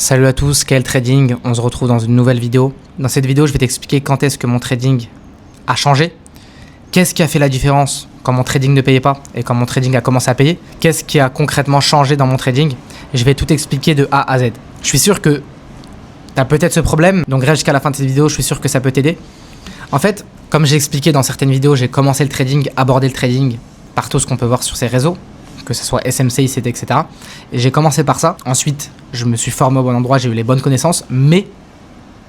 Salut à tous, Kael Trading, on se retrouve dans une nouvelle vidéo. Dans cette vidéo, je vais t'expliquer quand est-ce que mon trading a changé, qu'est-ce qui a fait la différence quand mon trading ne payait pas et quand mon trading a commencé à payer, qu'est-ce qui a concrètement changé dans mon trading. Je vais tout expliquer de A à Z. Je suis sûr que tu as peut-être ce problème, donc reste jusqu'à la fin de cette vidéo, je suis sûr que ça peut t'aider. En fait, comme j'ai expliqué dans certaines vidéos, j'ai commencé le trading, abordé le trading par tout ce qu'on peut voir sur ces réseaux, que ce soit SMC, ICT, etc. Et j'ai commencé par ça. Ensuite, je me suis formé au bon endroit, j'ai eu les bonnes connaissances, mais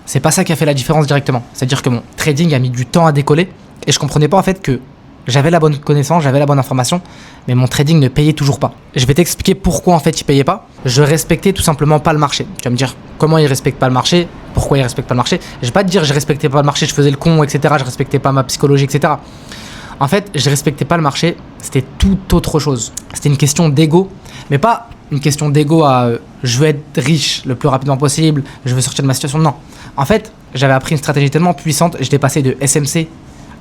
c'est pas ça qui a fait la différence directement. C'est-à-dire que mon trading a mis du temps à décoller et je comprenais pas en fait que j'avais la bonne connaissance, j'avais la bonne information, mais mon trading ne payait toujours pas. Je vais t'expliquer pourquoi en fait il payait pas. Je respectais tout simplement pas le marché. Tu vas me dire comment il respecte pas le marché, pourquoi il respecte pas le marché. Je vais pas te dire je respectais pas le marché, je faisais le con, etc. Je respectais pas ma psychologie, etc. En fait, je respectais pas le marché, c'était tout autre chose. C'était une question d'ego, mais pas une question d'ego à je veux être riche le plus rapidement possible, je veux sortir de ma situation. Non. En fait, j'avais appris une stratégie tellement puissante, j'étais passé de SMC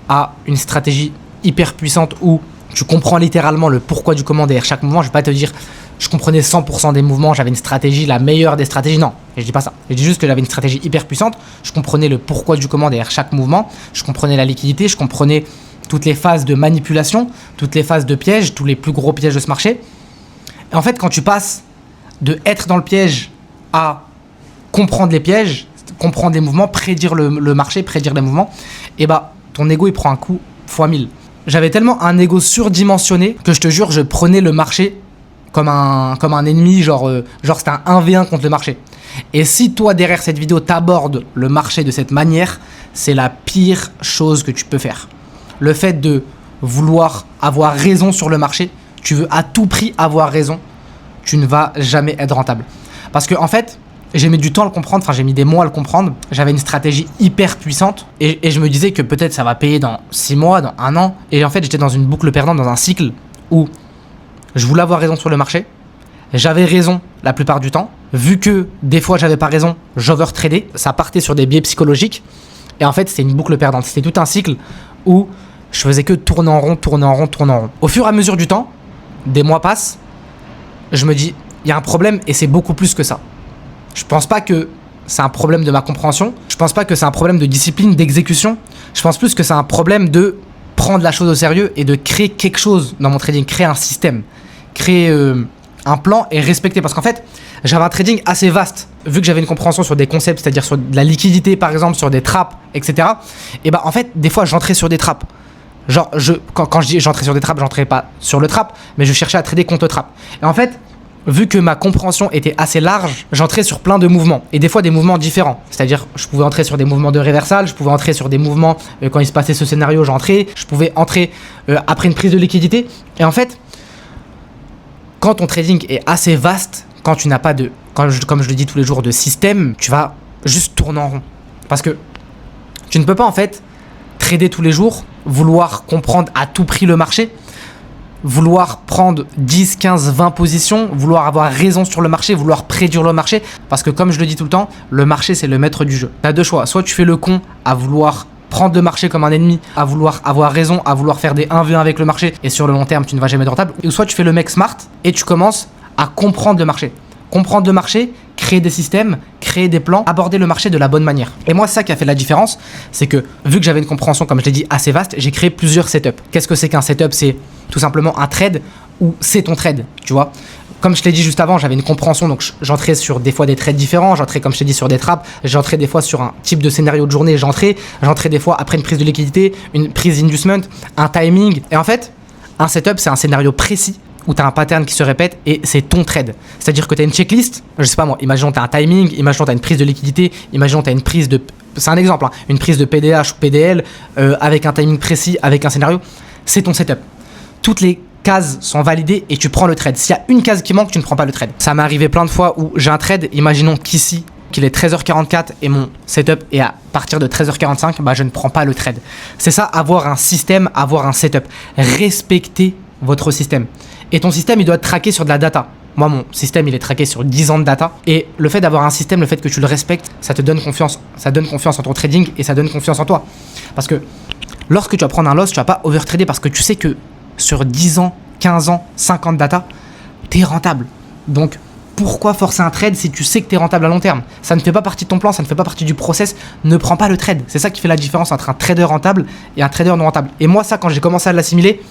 à une stratégie hyper puissante où tu comprends littéralement le pourquoi du comment derrière chaque mouvement. Je vais pas te dire je comprenais 100% des mouvements, j'avais une stratégie, la meilleure des stratégies. Non, je dis pas ça. Je dis juste que j'avais une stratégie hyper puissante, je comprenais le pourquoi du comment derrière chaque mouvement, je comprenais la liquidité, je comprenais toutes les phases de manipulation, toutes les phases de piège, tous les plus gros pièges de ce marché. Et en fait, quand tu passes de être dans le piège à comprendre les pièges, comprendre les mouvements, prédire le marché, prédire les mouvements, et bah ton ego il prend un coup fois 1000. J'avais tellement un ego surdimensionné que je te jure, je prenais le marché comme un ennemi, genre c'était un 1v1 contre le marché. Et si toi derrière cette vidéo t'abordes le marché de cette manière, c'est la pire chose que tu peux faire. Le fait de vouloir avoir raison sur le marché, tu veux à tout prix avoir raison, tu ne vas jamais être rentable. Parce que en fait, j'ai mis du temps à le comprendre, enfin j'ai mis des mois à le comprendre, j'avais une stratégie hyper puissante et je me disais que peut-être ça va payer dans 6 mois, dans 1 an. Et en fait, j'étais dans une boucle perdante, dans un cycle où je voulais avoir raison sur le marché, j'avais raison la plupart du temps. Vu que des fois j'avais pas raison, j'overtradais, ça partait sur des biais psychologiques. Et en fait, c'était une boucle perdante, c'était tout un cycle où je faisais que tourner en rond, tourner en rond, tourner en rond. Au fur et à mesure du temps, des mois passent, je me dis, il y a un problème et c'est beaucoup plus que ça. Je pense pas que c'est un problème de ma compréhension, je pense pas que c'est un problème de discipline, d'exécution, je pense plus que c'est un problème de prendre la chose au sérieux et de créer quelque chose dans mon trading, créer un système, créer un plan et respecter. Parce qu'en fait, j'avais un trading assez vaste, vu que j'avais une compréhension sur des concepts, c'est-à-dire sur de la liquidité par exemple, sur des trappes, etc. Et bah en fait, des fois j'entrais sur des trappes. Genre, quand je dis j'entrais sur des trappes, j'entrais pas sur le trap, mais je cherchais à trader contre trap. Et en fait, vu que ma compréhension était assez large, j'entrais sur plein de mouvements. Et des fois des mouvements différents. C'est-à-dire, je pouvais entrer sur des mouvements de réversal, je pouvais entrer sur des mouvements, quand il se passait ce scénario, j'entrais. Je pouvais entrer après une prise de liquidité. Et en fait, quand ton trading est assez vaste, quand tu n'as pas de, comme je le dis tous les jours, de système, tu vas juste tourner en rond. Parce que tu ne peux pas en fait trader tous les jours, vouloir comprendre à tout prix le marché, vouloir prendre 10, 15, 20 positions, vouloir avoir raison sur le marché, vouloir prédire le marché. Parce que comme je le dis tout le temps, le marché c'est le maître du jeu. Tu as deux choix, soit tu fais le con à vouloir prendre le marché comme un ennemi, à vouloir avoir raison, à vouloir faire des 1v1 avec le marché et sur le long terme tu ne vas jamais être rentable, ou soit tu fais le mec smart et tu commences à comprendre le marché. Comprendre le marché, créer des systèmes, créer des plans, aborder le marché de la bonne manière. Et moi, c'est ça qui a fait la différence, c'est que vu que j'avais une compréhension, comme je l'ai dit, assez vaste, j'ai créé plusieurs setups. Qu'est-ce que c'est qu'un setup? C'est tout simplement un trade où c'est ton trade, tu vois. Comme je l'ai dit juste avant, j'avais une compréhension, donc j'entrais sur des fois des trades différents, j'entrais comme je t'ai dit sur des trappes, j'entrais des fois sur un type de scénario de journée, j'entrais des fois après une prise de liquidité, une prise d'inducement, un timing. Et en fait, un setup, c'est un scénario précis où tu as un pattern qui se répète et c'est ton trade. C'est-à-dire que tu as une checklist, je sais pas moi, imaginons tu as un timing, imaginons tu as une prise de liquidité, imaginons tu as une prise de... C'est un exemple, hein, une prise de PDH ou PDL avec un timing précis, avec un scénario, c'est ton setup. Toutes les cases sont validées et tu prends le trade. S'il y a une case qui manque, tu ne prends pas le trade. Ça m'est arrivé plein de fois où j'ai un trade, imaginons qu'ici, qu'il est 13h44 et mon setup est à partir de 13h45, bah je ne prends pas le trade. C'est ça, avoir un système, avoir un setup. Respectez votre système. Et ton système, il doit être traqué sur de la data. Moi, mon système, il est traqué sur 10 ans de data. Et le fait d'avoir un système, le fait que tu le respectes, ça te donne confiance. Ça donne confiance en ton trading et ça donne confiance en toi. Parce que lorsque tu vas prendre un loss, tu vas pas overtrader parce que tu sais que sur 10 ans, 15 ans, 50 data, tu es rentable. Donc, pourquoi forcer un trade si tu sais que tu es rentable à long terme? Ça ne fait pas partie de ton plan, ça ne fait pas partie du process. Ne prends pas le trade. C'est ça qui fait la différence entre un trader rentable et un trader non rentable. Et moi, ça, quand j'ai commencé à l'assimiler,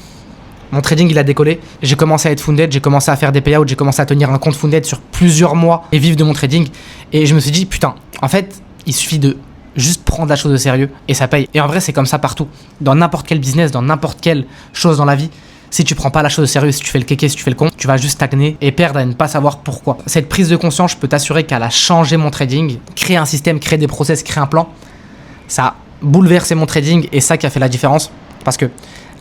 mon trading il a décollé, j'ai commencé à être funded, j'ai commencé à faire des payouts, j'ai commencé à tenir un compte funded sur plusieurs mois et vivre de mon trading. Et je me suis dit, putain, en fait, il suffit de juste prendre la chose au sérieux et ça paye. Et en vrai, c'est comme ça partout. Dans n'importe quel business, dans n'importe quelle chose dans la vie, si tu prends pas la chose au sérieux, si tu fais le kéké, si tu fais le con, tu vas juste stagner et perdre à ne pas savoir pourquoi. Cette prise de conscience, je peux t'assurer qu'elle a changé mon trading, créer un système, créer des process, créer un plan. Ça a bouleversé mon trading et ça qui a fait la différence. Parce que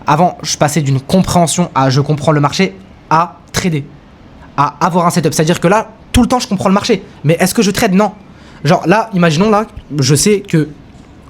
avant, je passais d'une compréhension à je comprends le marché à trader, à avoir un setup. C'est-à-dire que là, tout le temps, je comprends le marché. Mais est-ce que je trade? Non. Genre là, imaginons là, je sais que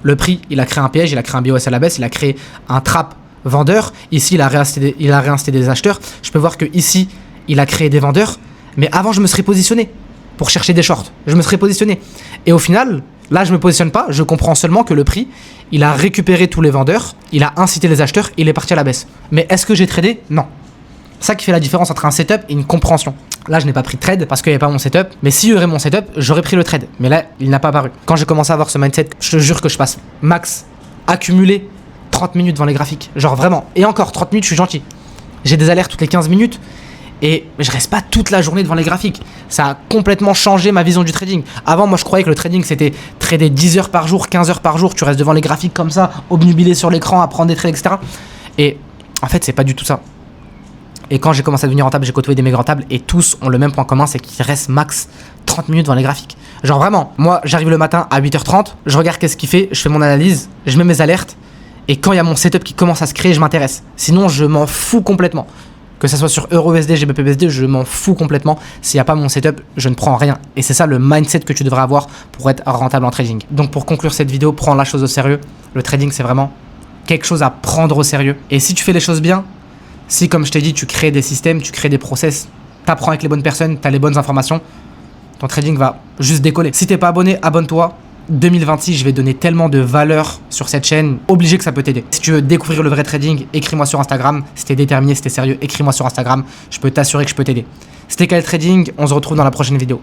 le prix, il a créé un piège, il a créé un BOS à la baisse, il a créé un trap vendeur. Ici, il a réinstallé des acheteurs. Je peux voir que ici, il a créé des vendeurs. Mais avant, je me serais positionné pour chercher des shorts. Je me serais positionné. Et au final, là, je me positionne pas. Je comprends seulement que le prix, il a récupéré tous les vendeurs, il a incité les acheteurs, il est parti à la baisse. Mais est-ce que j'ai tradé? Non. Ça qui fait la différence entre un setup et une compréhension. Là, je n'ai pas pris de trade parce qu'il n'y avait pas mon setup. Mais s'il y aurait mon setup, j'aurais pris le trade. Mais là, il n'a pas apparu. Quand j'ai commencé à avoir ce mindset, je te jure que je passe max accumulé 30 minutes devant les graphiques. Genre vraiment. Et encore, 30 minutes, je suis gentil. J'ai des alertes toutes les 15 minutes. Et je reste pas toute la journée devant les graphiques. Ça a complètement changé ma vision du trading. Avant, moi, je croyais que le trading, c'était trader 10 heures par jour, 15 heures par jour. Tu restes devant les graphiques comme ça, obnubilé sur l'écran, à prendre des trades, etc. Et en fait, c'est pas du tout ça. Et quand j'ai commencé à devenir rentable, j'ai côtoyé des mecs rentables et tous ont le même point commun, c'est qu'ils restent max 30 minutes devant les graphiques. Genre vraiment, moi, j'arrive le matin à 8h30, je regarde qu'est-ce qu'il fait, je fais mon analyse, je mets mes alertes. Et quand il y a mon setup qui commence à se créer, je m'intéresse. Sinon, je m'en fous complètement. Que ça soit sur EuroUSD, GBPUSD, je m'en fous complètement. S'il n'y a pas mon setup, je ne prends rien. Et c'est ça le mindset que tu devrais avoir pour être rentable en trading. Donc pour conclure cette vidéo, prends la chose au sérieux. Le trading, c'est vraiment quelque chose à prendre au sérieux. Et si tu fais les choses bien, si comme je t'ai dit, tu crées des systèmes, tu crées des process, tu apprends avec les bonnes personnes, tu as les bonnes informations, ton trading va juste décoller. Si t'es pas abonné, abonne-toi. 2026, je vais donner tellement de valeur sur cette chaîne, obligé que ça peut t'aider. Si tu veux découvrir le vrai trading, écris-moi sur Instagram. Si t'es déterminé, si t'es sérieux, écris-moi sur Instagram. Je peux t'assurer que je peux t'aider. C'était KL Trading, on se retrouve dans la prochaine vidéo.